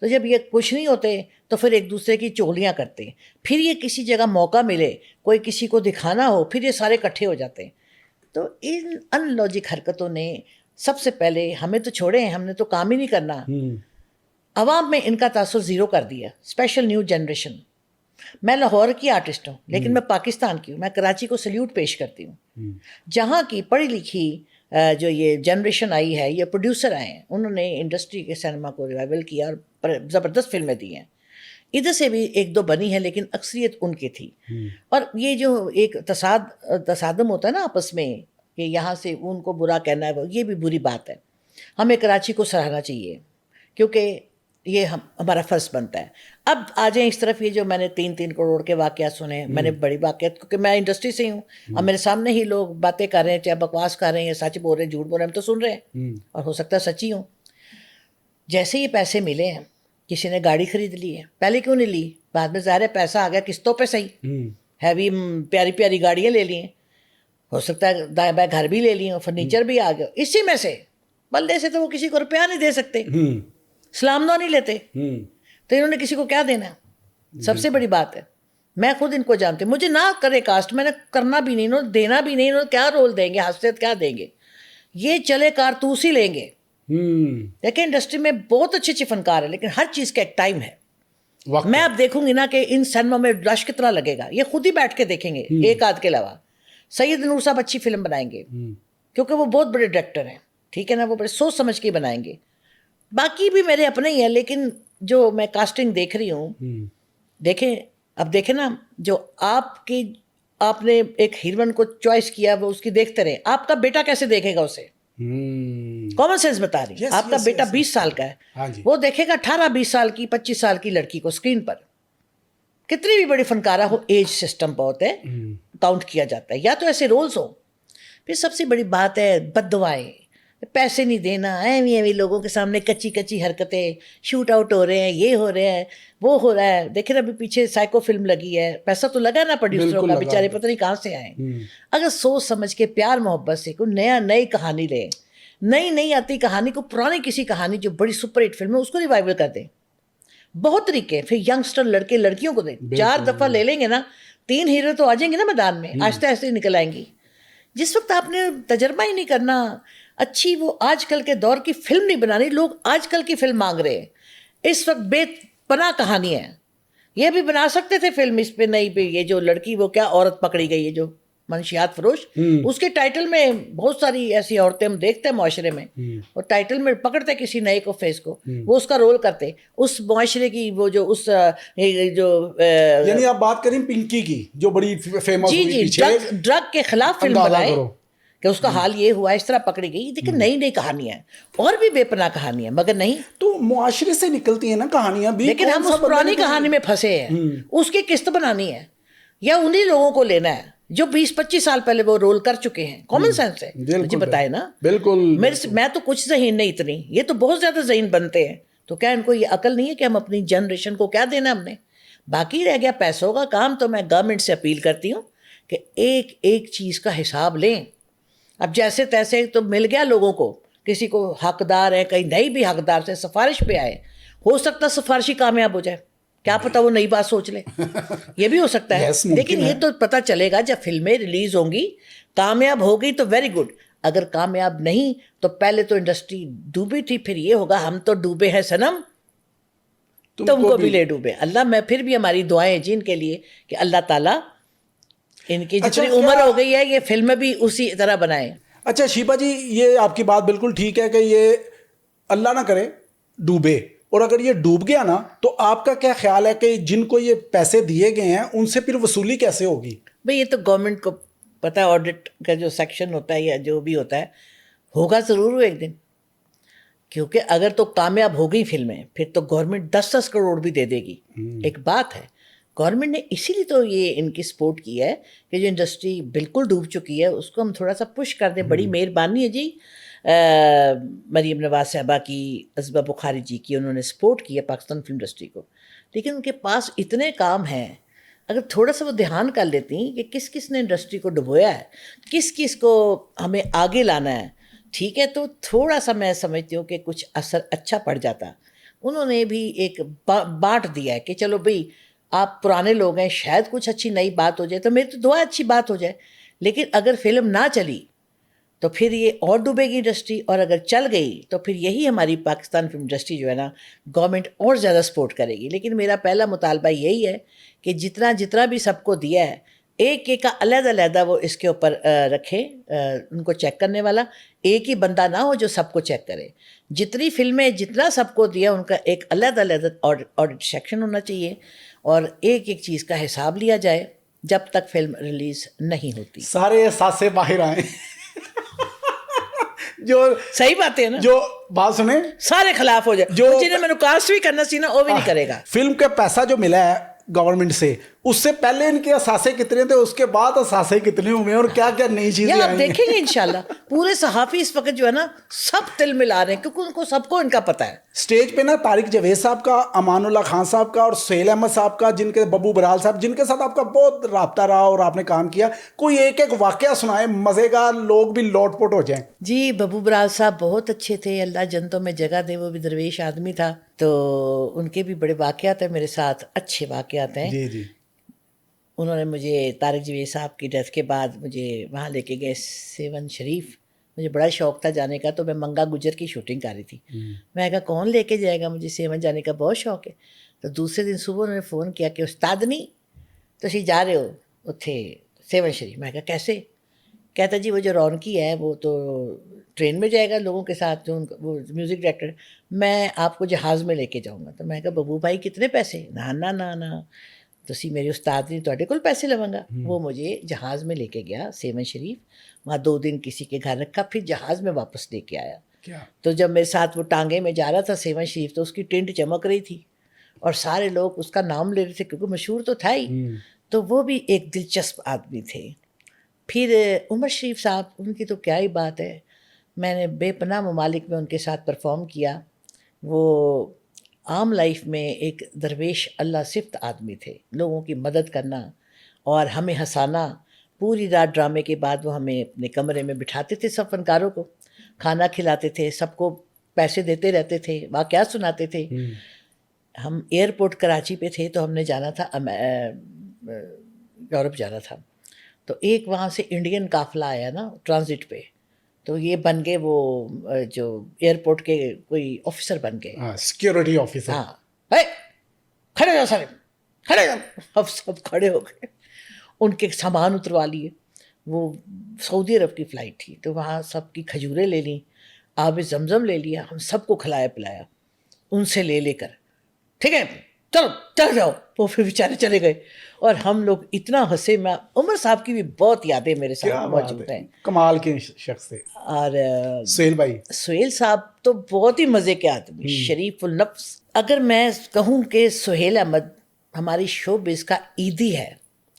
تو جب یہ کچھ نہیں ہوتے تو پھر ایک دوسرے کی چغلیاں کرتے ہیں. پھر یہ کسی جگہ موقع ملے، کوئی کسی کو دکھانا ہو، پھر یہ سارے اکٹھے ہو جاتے ہیں. تو ان ان لاجک حرکتوں نے سب سے پہلے ہمیں تو چھوڑے ہیں، ہم نے تو کام ہی نہیں کرنا، عوام میں ان کا تاثر زیرو کر دیا. Special new generation. میں لاہور کی آرٹسٹ ہوں لیکن میں پاکستان کی ہوں. میں کراچی کو سلیوٹ پیش کرتی ہوں. جہاں کی پڑھی لکھی جو یہ جنریشن آئی ہے، یہ پروڈیوسر آئے ہیں، انہوں نے انڈسٹری کے سینما کو ریوائول کیا اور زبردست فلمیں دی ہیں. ادھر سے بھی 1-2 بنی ہیں لیکن اکثریت ان کی تھی. اور یہ جو ایک تصادم ہوتا ہے نا آپس میں کہ یہاں سے ان کو برا کہنا ہے، یہ بھی بری بات ہے. ہمیں کراچی کو سراہنا چاہیے کیونکہ یہ ہمارا فرض بنتا ہے. اب آ جائیں اس طرف، یہ جو میں نے 3 کروڑ کے واقعات سنے، میں نے بڑی واقعات، کیونکہ میں انڈسٹری سے ہی ہوں، اور میرے سامنے ہی لوگ باتیں کر رہے ہیں، چاہے بکواس کر رہے ہیں یا سچ بول رہے ہیں، جھوٹ بول رہے ہیں، ہم تو سن رہے ہیں اور ہو سکتا ہے سچی ہوں. جیسے یہ پیسے ملے ہیں، کسی نے گاڑی خرید لی ہے، پہلے کیوں نہیں لی؟ بعد میں ظاہر ہے پیسہ آ گیا قسطوں پہ، صحیح ہیوی پیاری پیاری گاڑیاں لے لی ہیں، ہو سکتا ہے دائیں بائیں گھر بھی لے لیے ہوں، فرنیچر بھی آ گیا. اسی میں سے بلدے سے تو وہ کسی کو روپیہ نہیں دے سکتے، سلام دعا نہیں لیتے، تو انہوں نے کسی کو کیا دینا؟ سب سے بڑی بات ہے. میں خود ان کو جانتی ہوں، مجھے نہ کرے کاسٹ، میں نے کرنا بھی نہیں، انہوں نے دینا بھی نہیں. انہوں نے کیا رول دیں گے، حیثیت کیا دیں گے؟ یہ چلے کارتوس ہی لیں گے. دیکھیں انڈسٹری میں بہت اچھے اچھے فنکار ہیں لیکن ہر چیز کا ایک ٹائم ہے. میں اب دیکھوں گی نا کہ ان سینما میں رش کتنا لگے گا، یہ خود ہی بیٹھ کے دیکھیں گے ایک آدھ کے علاوہ. سید نور صاحب اچھی فلم بنائیں گے کیونکہ وہ بہت بڑے ڈائریکٹر ہیں، ٹھیک ہے نا، وہ بڑے سوچ سمجھ کے بنائیں گے. باقی بھی میرے اپنے ہی ہیں، لیکن جو میں کاسٹنگ دیکھ رہی ہوں، دیکھیں اب دیکھیں نا، جو آپ نے ایک ہیروئن کو چوائس کیا وہ اس کی دیکھتے رہے، آپ کا بیٹا کیسے دیکھے گا اسے؟ کامن سینس بتا رہی ہے. آپ کا بیٹا 20 سال کا ہے، وہ دیکھے گا 18-20 سال کی 25 سال کی لڑکی کو اسکرین پر. کتنی بھی بڑی فنکارہ ہو، ایج سسٹم بہت ہے، کاؤنٹ کیا جاتا ہے، یا تو ایسے رولز ہو. پھر سب سے بڑی بات ہے بد دعائیں. پیسے نہیں دینا، ایویں لوگوں کے سامنے کچی کچی حرکتیں، شوٹ آؤٹ ہو رہے ہیں، یہ ہو رہا ہے، وہ ہو رہا ہے. دیکھیں ابھی پیچھے سائیکو فلم لگی ہے، پیسہ تو لگا نا پروڈیوسروں بالکل کا، لگا. بیچارے پتہ نہیں کہاں سے آئے. اگر سوچ سمجھ کے پیار محبت سے کوئی نئی کہانی لیں، نئی آتی کہانی کو، پرانی کسی کہانی جو بڑی سپر ہٹ فلم ہے اس کو ریوائول کر دیں. بہت طریقے. پھر ینگسٹر لڑکے لڑکیوں کو دیں، 4 دفعہ لے لیں گے نا، 3 ہیرو تو آ جائیں گے نا میدان میں، آہستہ آہستہ نکل آئیں گی. جس وقت آپ نے تجربہ ہی نہیں کرنا، اچھی وہ آج کل کے دور کی فلم نہیں بنانی، لوگ آج کل کی فلم مانگ رہے ہیں. اس وقت بے پناہ کہانی ہے. یہ بھی بنا سکتے تھے فلم اس پہ نئی پہ، یہ جو لڑکی وہ کیا عورت پکڑی گئی ہے جو منشیات فروش، اس کے ٹائٹل میں بہت ساری ایسی عورتیں ہم دیکھتے ہیں معاشرے میں، اور ٹائٹل میں پکڑتے کسی نئے کو فیس کو، وہ اس کا رول کرتے اس معاشرے کی، وہ جو اس جو یعنی آپ بات کریں پنکی کی جو بڑی فیمس جی ہوئی جی پیچھے، ڈرگ کے خلاف فلم اندازہ بنائے کرو کہ اس کا حال یہ ہوا، اس طرح پکڑی گئی. دیکھیں نئی کہانیاں اور بھی بے پناہ کہانیاں، مگر نہیں. تو معاشرے سے نکلتی ہیں نا کہانیاں بھی. لیکن ہم اس پرانی کہانی میں پھنسے ہیں. اس کی قسط بنانی ہے، یا انہی لوگوں کو لینا ہے جو 20-25 سال پہلے وہ رول کر چکے ہیں. کامن سینس ہے، مجھے بتائے نا. بالکل. میں تو کچھ ذہین نہیں اتنی، یہ تو بہت زیادہ ذہین بنتے ہیں. تو کیا ان کو یہ عقل نہیں ہے کہ ہم اپنی جنریشن کو کیا دینا ہم نے؟ باقی رہ گیا پیسوں کا کام، تو میں گورنمنٹ سے اپیل کرتی ہوں کہ ایک چیز کا حساب لیں. اب جیسے تیسے تو مل گیا لوگوں کو، کسی کو حقدار ہے، کہیں نہیں بھی حقدار سے سفارش پہ آئے، ہو سکتا سفارشی کامیاب ہو جائے، کیا پتہ وہ نئی بات سوچ لے، یہ بھی ہو سکتا ہے. لیکن یہ تو پتہ چلے گا جب فلمیں ریلیز ہوں گی. کامیاب ہوگی تو ویری گڈ، اگر کامیاب نہیں تو پہلے تو انڈسٹری ڈوبی تھی، پھر یہ ہوگا ہم تو ڈوبے ہیں صنم، تم کو بھی لے ڈوبے. اللہ میں پھر بھی ہماری دعائیں جن کے لیے کہ اللہ تعالیٰ ان کی جتنی عمر ہو گئی ہے یہ فلم بھی اسی طرح بنائیں. اچھا شیبا جی، یہ آپ کی بات بالکل ٹھیک ہے کہ یہ اللہ نہ کرے ڈوبے، اور اگر یہ ڈوب گیا نا تو آپ کا کیا خیال ہے کہ جن کو یہ پیسے دیے گئے ہیں ان سے پھر وصولی کیسے ہوگی؟ بھئی یہ تو گورنمنٹ کو پتہ ہے، آڈٹ کا جو سیکشن ہوتا ہے یا جو بھی ہوتا ہے ہوگا ضرور ایک دن. کیونکہ اگر تو کامیاب ہو گئی فلمیں پھر تو گورنمنٹ 10 کروڑ بھی دے دے گی. ایک بات ہے، گورنمنٹ نے اسی لیے تو یہ ان کی سپورٹ کی ہے کہ جو انڈسٹری بالکل ڈوب چکی ہے اس کو ہم تھوڑا سا پش کر دیں. بڑی مہربانی ہے جی مریم نواز صاحبہ کی، ازبہ بخاری جی کی، انہوں نے سپورٹ کی ہے پاکستان فلم انڈسٹری کو. لیکن ان کے پاس اتنے کام ہیں، اگر تھوڑا سا وہ دھیان کر لیتی کہ کس کس نے انڈسٹری کو ڈبویا ہے، کس کس کو ہمیں آگے لانا ہے، ٹھیک ہے، تو تھوڑا سا میں سمجھتی ہوں کہ کچھ اثر اچھا پڑ جاتا. انہوں نے بھی ایک بانٹ دیا ہے کہ چلو بھئی آپ پرانے لوگ ہیں، شاید کچھ اچھی نئی بات ہو جائے، تو میری تو دعا اچھی بات ہو جائے. لیکن اگر فلم نہ چلی تو پھر یہ اور ڈوبے گی انڈسٹری، اور اگر چل گئی تو پھر یہی ہماری پاکستان فلم انڈسٹری جو ہے نا گورنمنٹ اور زیادہ سپورٹ کرے گی. لیکن میرا پہلا مطالبہ یہی ہے کہ جتنا بھی سب کو دیا ہے ایک کا علیحدہ وہ اس کے اوپر رکھے، ان کو چیک کرنے والا ایک ہی بندہ نہ ہو جو سب کو چیک کرے. جتنی فلمیں جتنا سب کو دیا ان کا ایک علیحدہ آڈٹ سیکشن ہونا چاہیے، اور ایک چیز کا حساب لیا جائے جب تک فلم ریلیز نہیں ہوتی. سارے احساس سے باہر آئیں. جو صحیح بات ہے نا، جو بات سنیں سارے خلاف ہو جائے، جو جنہیں میں نے کاسٹ بھی کرنا سی نا وہ بھی نہیں کرے گا. فلم کا پیسہ جو ملا ہے گورنمنٹ سے، اس سے پہلے ان کے اثاثے کتنے تھے، اس کے بعد اثاثے کتنے ہوئے ہیں، اور کیا کیا نئی چیزیں یہ آپ آئی دیکھیں گے انشاءاللہ. پورے صحافی اس وقت جو ہے نا سب تل ملا رہے ہیں کیونکہ ان کو سب کو ان کا پتہ ہے. اسٹیج پہ نا طارق جاوید صاحب کا، امان اللہ خان صاحب کا، اور سہیل احمد صاحب کا، جن کے ببو برال صاحب، جن کے ساتھ آپ کا بہت رابطہ رہا اور آپ نے کام کیا، کوئی ایک واقعہ سنائے مزے کا، لوگ بھی لوٹ پوٹ ہو جائیں. جی ببو برال صاحب بہت اچھے تھے، اللہ جنتوں میں جگہ دے، وہ بھی درویش آدمی تھا. تو ان کے بھی بڑے واقعات ہیں میرے ساتھ، اچھے واقعات ہیں. جی جی. انہوں نے مجھے طارق جاوید صاحب کی ڈیتھ کے بعد مجھے وہاں لے کے گئے سیون شریف. مجھے بڑا شوق تھا جانے کا، تو میں منگا گجر کی شوٹنگ کر رہی تھی. میں کہا کون لے کے جائے گا، مجھے سیون جانے کا بہت شوق ہے. تو دوسرے دن صبح انہوں نے فون کیا کہ استاد نہیں تسی جا رہے ہو اتھے سیون شریف. میں کہا کیسے؟ کہتا جی وہ جو رونقی ہے وہ تو ٹرین میں جائے گا لوگوں کے ساتھ، جو وہ میوزک ڈائریکٹر، میں آپ کو جہاز میں لے کے جاؤں گا. تو میں کہا ببو بھائی کتنے پیسے؟ نہ تسی میرے استاد نہیں تواڈے کول پیسے لواں گا. وہ مجھے جہاز میں لے کے گیا سیون شریف، وہاں 2 دن کسی کے گھر رکھا، پھر جہاز میں واپس لے کے آیا. تو جب میرے ساتھ وہ ٹانگے میں جا رہا تھا سیون شریف، تو اس کی ٹنٹ چمک رہی تھی اور سارے لوگ اس کا نام لے رہے تھے کیونکہ مشہور تو تھا ہی. تو وہ بھی ایک دلچسپ آدمی تھے. پھر عمر شریف صاحب، ان کی تو کیا ہی بات ہے. میں نے بے پناہ ممالک میں ان کے ساتھ پرفارم کیا. وہ عام لائف میں ایک درویش اللہ صفت آدمی تھے. لوگوں کی مدد کرنا اور ہمیں ہنسانا. پوری رات ڈرامے کے بعد وہ ہمیں اپنے کمرے میں بٹھاتے تھے, سب فنکاروں کو کھانا کھلاتے تھے, سب کو پیسے دیتے رہتے تھے, واقعات سناتے تھے. ہم ایئرپورٹ کراچی پہ تھے تو ہم نے جانا تھا یورپ جانا تھا. تو ایک وہاں سے انڈین قافلہ آیا نا ٹرانزٹ پہ, تو یہ بن گئے وہ جو ایئرپورٹ کے کوئی آفیسر بن گئے, سیکیورٹی آفیسر. ہاں, کھڑے ہو جاؤ سارے, کھڑے ہو. اب سب کھڑے ہو گئے, ان کے سامان اتروا لیے. وہ سعودی عرب کی فلائٹ تھی تو وہاں سب کی کھجوریں لے لیں, آب زمزم لے لیا, ہم سب کو کھلایا پلایا ان سے لے کر. ٹھیک ہے چلو چل جاؤ. وہ پھر بیچارے چلے گئے اور ہم لوگ اتنا ہنسے. میں عمر صاحب کی بھی بہت یادیں میرے ساتھ موجود ہیں, کمال کے شخص تھے. اور سہیل صاحب تو بہت ہی مزے کے آدمی, شریف النفس. اگر میں کہوں کہ سہیل احمد ہماری شوبز کا عیدی ہے,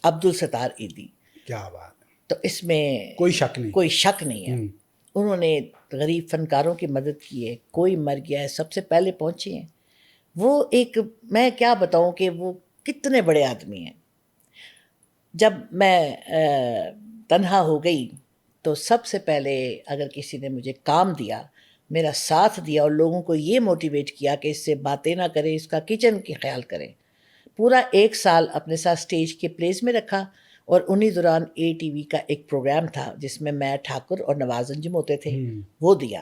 عبدالستار عیدی, کیا بات, تو اس میں کوئی شک نہیں ہے. انہوں نے غریب فنکاروں کی مدد کی ہے. کوئی مر گیا ہے سب سے پہلے پہنچے ہیں. وہ ایک, میں کیا بتاؤں کہ وہ کتنے بڑے آدمی ہیں. جب میں تنہا ہو گئی تو سب سے پہلے اگر کسی نے مجھے کام دیا, میرا ساتھ دیا اور لوگوں کو یہ موٹیویٹ کیا کہ اس سے باتیں نہ کریں, اس کا کچن کی خیال کریں. پورا 1 سال اپنے ساتھ اسٹیج کے پلیز میں رکھا. اور انہی دوران ATV کا ایک پروگرام تھا جس میں میں ٹھاکر اور نواز انجم ہوتے تھے, وہ دیا.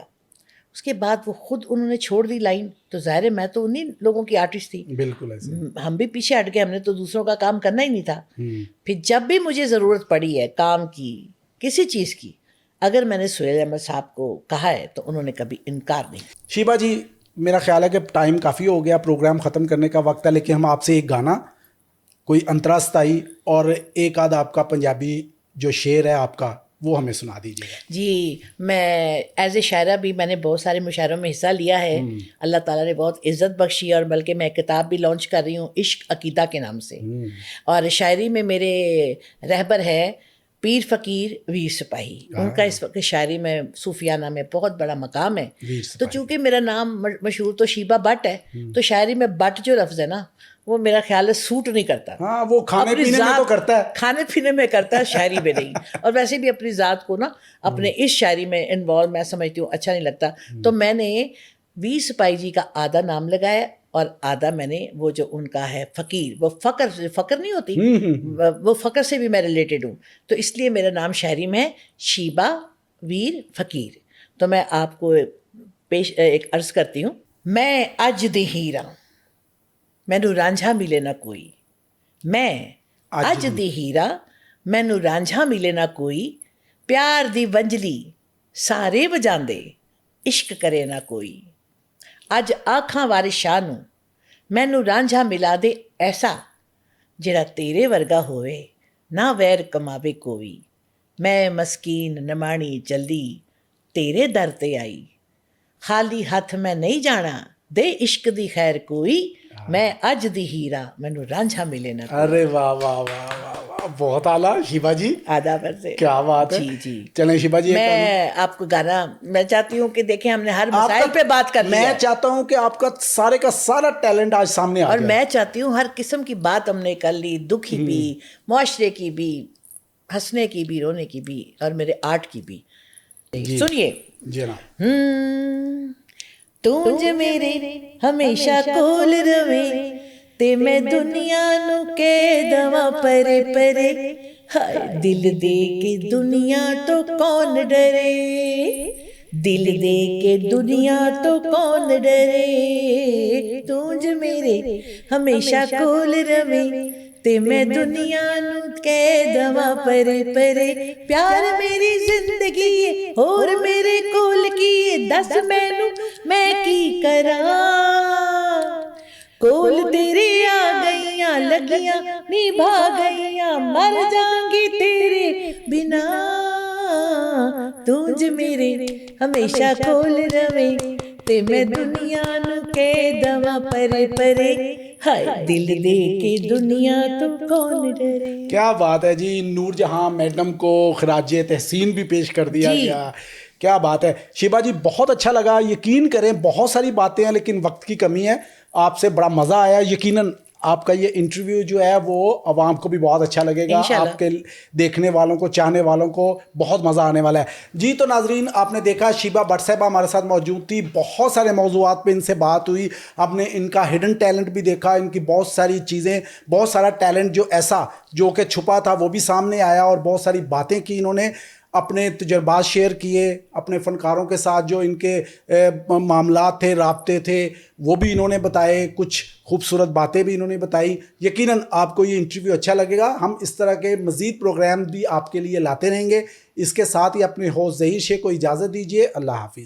اس کے بعد وہ خود انہوں نے چھوڑ دی لائن. تو ظاہر ہے میں تو انہی لوگوں کی آرٹسٹ تھی, بالکل ایسے. ہم بھی پیچھے ہٹ گئے, ہم نے تو دوسروں کا کام کرنا ہی نہیں تھا. پھر جب بھی مجھے ضرورت پڑی ہے کام کی, کسی چیز کی, اگر میں نے سہیل احمد صاحب کو کہا ہے تو انہوں نے کبھی انکار نہیں. شیبہ جی, میرا خیال ہے کہ ٹائم کافی ہو گیا, پروگرام ختم کرنے کا وقت ہے, لیکن ہم آپ سے ایک گانا, کوئی انترا ستائی اور ایک آدھ آپ کا پنجابی جو شعر ہے آپ کا, وہ ہمیں سنا دیجیے گا. جی, میں ایز اے شاعرہ بھی میں نے بہت سارے مشاعروں میں حصہ لیا ہے. اللہ تعالیٰ نے بہت عزت بخشی, اور بلکہ میں کتاب بھی لانچ کر رہی ہوں عشق عقیدہ کے نام سے. اور شاعری میں میرے رہبر ہے پیر فقیر ویر سپاہی. ان کا اس وقت شاعری میں صوفیانہ میں بہت بڑا مقام ہے. تو چونکہ میرا نام مشہور تو شیبہ بٹ ہے, تو شاعری میں بٹ جو لفظ ہے نا, وہ میرا خیال ہے سوٹ نہیں کرتا. ہاں, وہ کھانے پینے میں تو کرتا ہے, کھانے پینے میں کرتا ہے, شاعری میں نہیں. اور ویسے بھی اپنی ذات کو نا اپنے اس شاعری میں انوالو میں سمجھتی ہوں اچھا نہیں لگتا. تو میں نے ویر سپاہی جی کا آدھا نام لگایا, اور آدھا میں نے وہ جو ان کا ہے فقیر, وہ فقر نہیں ہوتی, وہ فقر سے بھی میں ریلیٹڈ ہوں. تو اس لیے میرا نام شاعری میں ہے شیبہ ویر فقیر. تو میں آپ کو ایک عرض کرتی ہوں. میں اج دی ہیرا مینو رانجھا ملے نہ کوئی, میں اج دی ہیرا مینو رانجھا ملے نہ کوئی, پیار دی ونجلی سارے وجاندے عشق کرے نہ کوئی. اج آکھاں وارث شاہ نوں مینو رانجھا ملا دے ایسا, جڑا تیرے ورگا ہوئے نہ ویر کماوے کوئی. میں مسکین نمانی جلدی تیرے در تے آئی, خالی ہاتھ میں نہیں جانا دے عشق دی خیر کوئی. میں اج دی ہیرا مینو رانجھا ملے نہ کوئی. ارے واہ واہ واہ واہ واہ, بہت اعلیٰ شیبہ جی, آداب سے. کیا بات ہے. جی جی, چلیں شیبہ جی, میں آپ کو گانا, میں چاہتی ہوں کہ دیکھیں ہم نے ہر مسائل پہ بات کر لی ہے. میں چاہتا ہوں کہ آپ کا سارا ٹیلنٹ آج سامنے آ جائے, اور میں چاہتی ہوں ہر قسم کی بات ہم نے کر لی, دکھی بھی, معاشرے کی بھی, ہنسنے کی بھی, رونے کی بھی, اور میرے آرٹ کی بھی. سنیے. جی نا. تونج میرے ہمیشہ کول روے تے میں دنیا نو کہہ دواں پرے پرے, ہائے دل دے کے دنیا تو کون ڈرے, دل دے کے دنیا تو کون ڈرے. تونج میرے ہمیشہ کول روے تے میں دنیا نو کہہ دواں پرے پرے, پیار میری زندگی ہے اور میرے کول کی, دس مینوں میں کی کراں, کول تیرے آ گئیاں لگیاں نبھا گئیاں, مر جاؤں گی تیرے بنا. تونج میرے ہمیشہ کول روے تے میں دنیا نو کہہ دواں پرے پرے, ہائے دل دے کے دنیا تو کون ڈرے. کیا بات ہے جی. نور جہاں میڈم کو خراج تحسین بھی پیش کر دیا گیا. کیا بات ہے شیبہ جی, بہت اچھا لگا. یقین کریں بہت ساری باتیں ہیں لیکن وقت کی کمی ہے. آپ سے بڑا مزہ آیا. یقیناً آپ کا یہ انٹرویو جو ہے وہ عوام کو بھی بہت اچھا لگے گا, انشاءاللہ. آپ کے دیکھنے والوں کو, چاہنے والوں کو بہت مزہ آنے والا ہے. جی تو ناظرین, آپ نے دیکھا شیبہ بٹ صاحبہ ہمارے ساتھ موجود تھی. بہت سارے موضوعات پہ ان سے بات ہوئی. آپ نے ان کا ہڈن ٹیلنٹ بھی دیکھا, ان کی بہت ساری چیزیں, بہت سارا ٹیلنٹ جو ایسا جو کہ چھپا تھا وہ بھی سامنے آیا, اور بہت ساری باتیں کی انہوں نے, اپنے تجربات شیئر کیے اپنے فنکاروں کے ساتھ. جو ان کے معاملات تھے, رابطے تھے, وہ بھی انہوں نے بتائے. کچھ خوبصورت باتیں بھی انہوں نے بتائی. یقیناً آپ کو یہ انٹرویو اچھا لگے گا. ہم اس طرح کے مزید پروگرام بھی آپ کے لیے لاتے رہیں گے. اس کے ساتھ ہی اپنے ہوسٹ ظہیر شیخ کو اجازت دیجیے. اللہ حافظ.